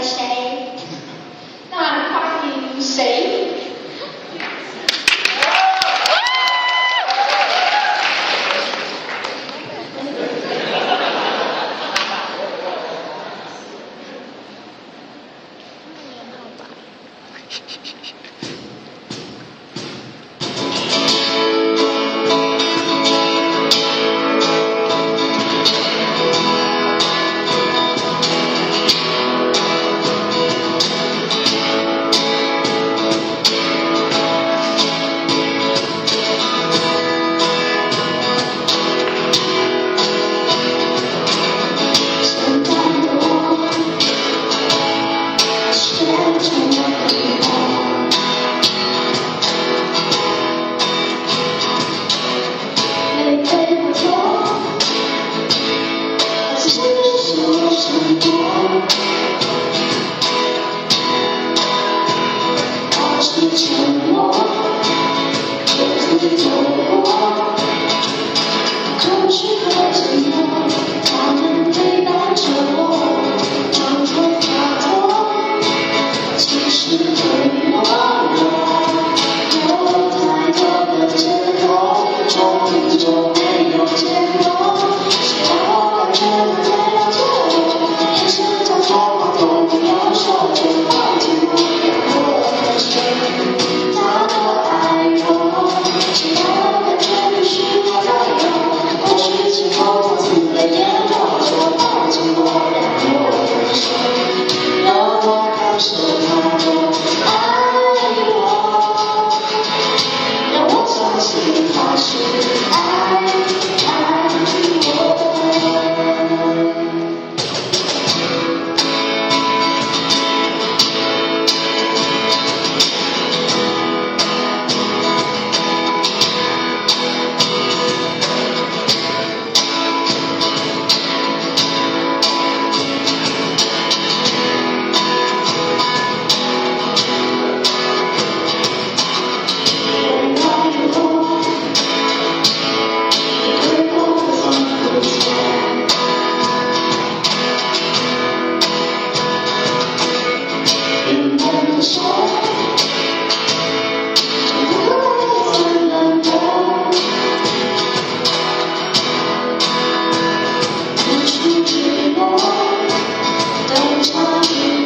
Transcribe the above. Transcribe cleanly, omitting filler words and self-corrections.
谁？那欢迎谁？承诺，有自己走过，空虚和寂寞，他们陪伴着我，装作洒脱，其实很懦弱，有太多的借口，终于就没有结果，让我觉得没有错过，眼神在说话都不要说，就放弃我，让我的心。他多爱我，只要我感觉不是我在有，或许今后他自的眼光就抱紧我，让我的手，让我感受他的爱我，让我相信他是爱我。手，不会再难过，付出寂寞，都差一